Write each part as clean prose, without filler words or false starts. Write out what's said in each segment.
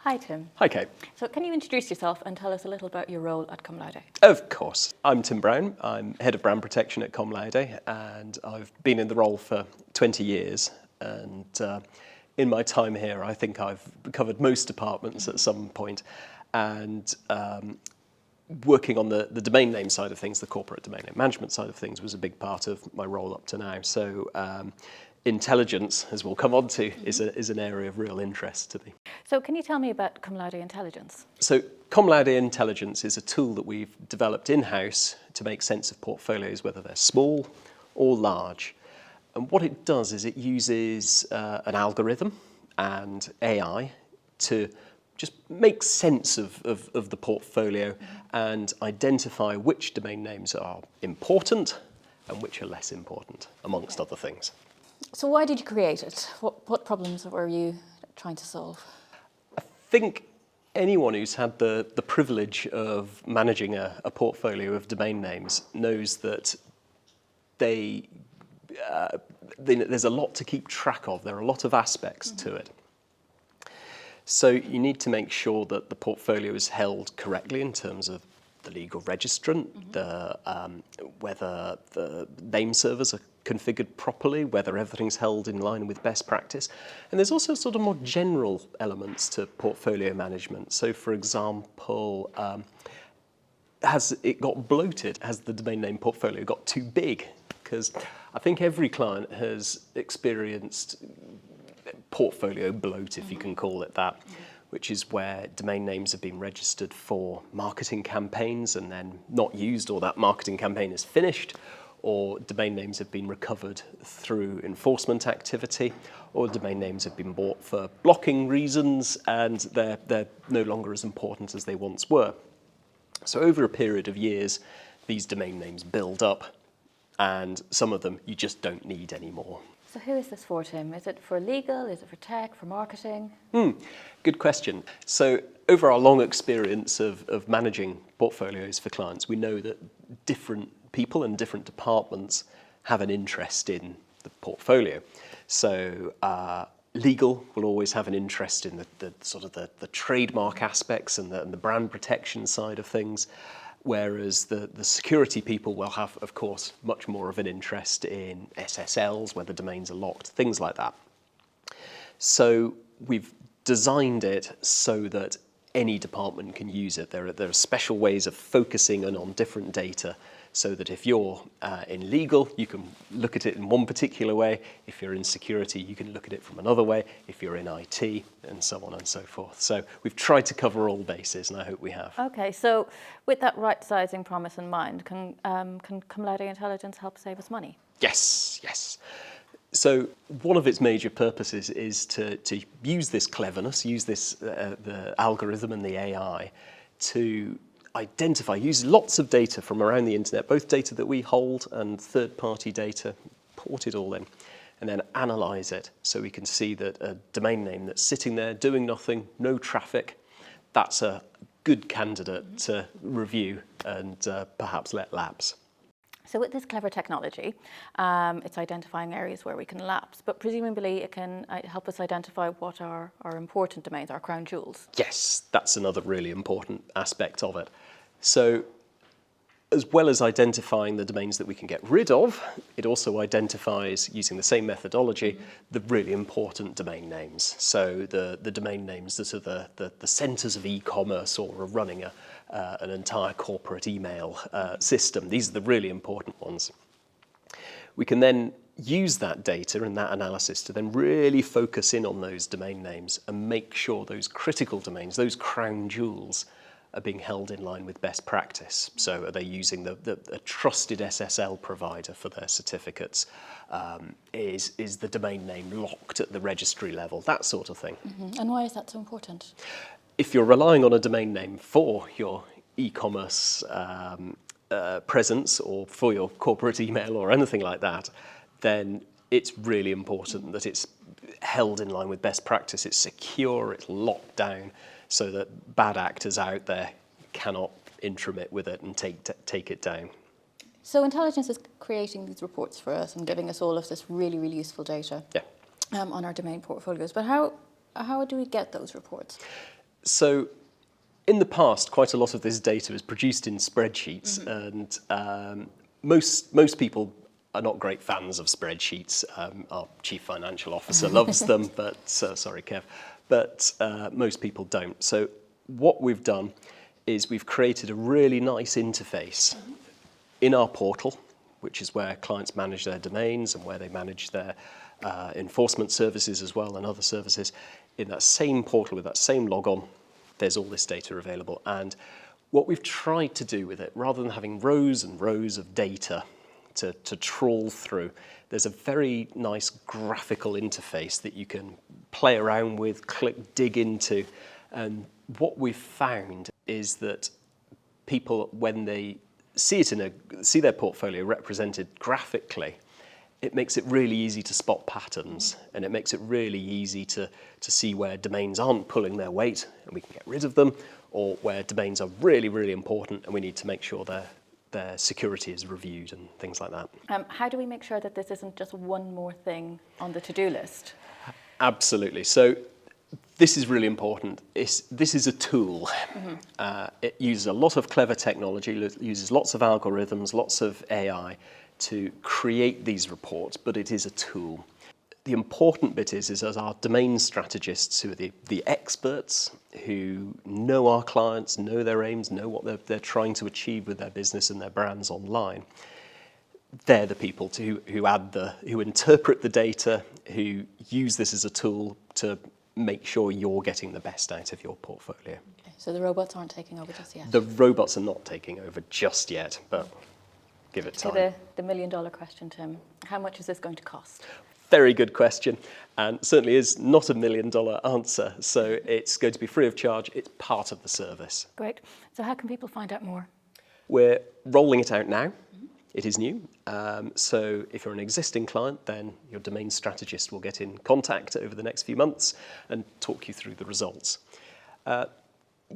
Hi, Tim. Hi, Kate. So can you introduce yourself and tell us a little about your role at Cum Laude? Of course. I'm Tim Brown. I'm Head of Brand Protection at Cum Laude, and I've been in the role for 20 years. And in my time here, I think I've covered most departments at some point. And working on the domain name side of things, the corporate domain name management side of things, was a big part of my role up to now. So intelligence, as we'll come on to, is an area of real interest to me. So can you tell me about Cum Laude Intelligence? So Cum Laude Intelligence is a tool that we've developed in-house to make sense of portfolios, whether they're small or large. And what it does is it uses an algorithm and AI to just make sense of the portfolio and identify which domain names are important and which are less important, amongst other things. So why did you create it? What problems were you trying to solve? I think anyone who's had the privilege of managing a portfolio of domain names knows that there's a lot to keep track of. There are a lot of aspects to it. So you need to make sure that the portfolio is held correctly in terms of the legal registrant, whether the name servers are configured properly, whether everything's held in line with best practice. And there's also sort of more general elements to portfolio management. So for example, has it got bloated? Has the domain name portfolio got too big? Because I think every client has experienced portfolio bloat, if you can call it that, which is where domain names have been registered for marketing campaigns and then not used, or that marketing campaign is finished, or domain names have been recovered through enforcement activity, or domain names have been bought for blocking reasons and they're no longer as important as they once were. So over a period of years, these domain names build up, and some of them you just don't need anymore. So who is this for, Tim? Is it for legal? Is it for tech? For marketing? Good question. So over our long experience of managing portfolios for clients, we know that different people and different departments have an interest in the portfolio. So legal will always have an interest in the sort of the trademark aspects and the brand protection side of things. Whereas the security people will have, of course, much more of an interest in SSLs, where the domains are locked, things like that. So we've designed it so that any department can use it. There are special ways of focusing on different data, so that if you're in legal, you can look at it in one particular way. If you're in security, you can look at it from another way. If you're in IT, and so on and so forth. So we've tried to cover all bases, and I hope we have. Okay, so with that right sizing promise in mind, can Cum Laude Intelligence help save us money? Yes. So one of its major purposes is to use this cleverness, use this the algorithm and the AI to identify, use lots of data from around the internet, both data that we hold and third-party data, port it all in, and then analyze it so we can see that a domain name that's sitting there doing nothing, no traffic, that's a good candidate to review and perhaps let lapse. So with this clever technology, it's identifying areas where we can lapse, but presumably it can help us identify what are our important domains, our crown jewels. Yes, that's another really important aspect of it. So as well as identifying the domains that we can get rid of, it also identifies, using the same methodology, the really important domain names. So the domain names that are the centers of e-commerce or are running an entire corporate email system. These are the really important ones. We can then use that data and that analysis to then really focus in on those domain names and make sure those critical domains, those crown jewels, are being held in line with best practice. So are they using a trusted SSL provider for their certificates? Is the domain name locked at the registry level? That sort of thing. And why is that so important? If you're relying on a domain name for your e-commerce presence or for your corporate email or anything like that, then it's really important that it's held in line with best practice. It's secure, it's locked down, so that bad actors out there cannot intromit with it and take it down. So intelligence is creating these reports for us and giving us all of this really, really useful data on our domain portfolios. But how do we get those reports? So in the past, quite a lot of this data is produced in spreadsheets, and most people are not great fans of spreadsheets. Our chief financial officer loves them, but sorry, Kev, but most people don't. So what we've done is we've created a really nice interface in our portal, which is where clients manage their domains and where they manage their enforcement services as well and other services. In that same portal with that same logon, there's all this data available. And what we've tried to do with it, rather than having rows and rows of data to trawl through, there's a very nice graphical interface that you can play around with, dig into. And what we've found is that people, when they see their portfolio represented graphically, it makes it really easy to spot patterns, and it makes it really easy to see where domains aren't pulling their weight and we can get rid of them, or where domains are really, really important and we need to make sure their security is reviewed and things like that. How do we make sure that this isn't just one more thing on the to-do list? Absolutely. So this is really important. This is a tool. It uses a lot of clever technology, uses lots of algorithms, lots of AI to create these reports, but it is a tool. The important bit is as our domain strategists, who are the experts, who know our clients, know their aims, know what they're trying to achieve with their business and their brands online, they're the people who interpret the data, who use this as a tool to make sure you're getting the best out of your portfolio. Okay, so the robots aren't taking over just yet? The robots are not taking over just yet, but give it time. So the million-dollar question, Tim, how much is this going to cost? Very good question, and certainly is not a million-dollar answer. So it's going to be free of charge. It's part of the service. Great. So how can people find out more? We're rolling it out now. It is new. So if you're an existing client, then your domain strategist will get in contact over the next few months and talk you through the results. The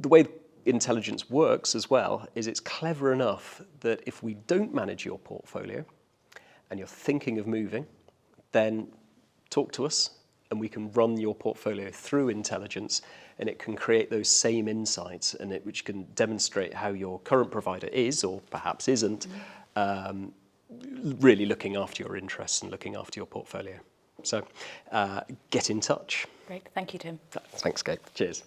way intelligence works as well is it's clever enough that if we don't manage your portfolio and you're thinking of moving, then talk to us and we can run your portfolio through intelligence, and it can create those same insights, and which can demonstrate how your current provider is, or perhaps isn't, really looking after your interests and looking after your portfolio. So get in touch. Great. Thank you, Tim. Thanks, Kate. Cheers.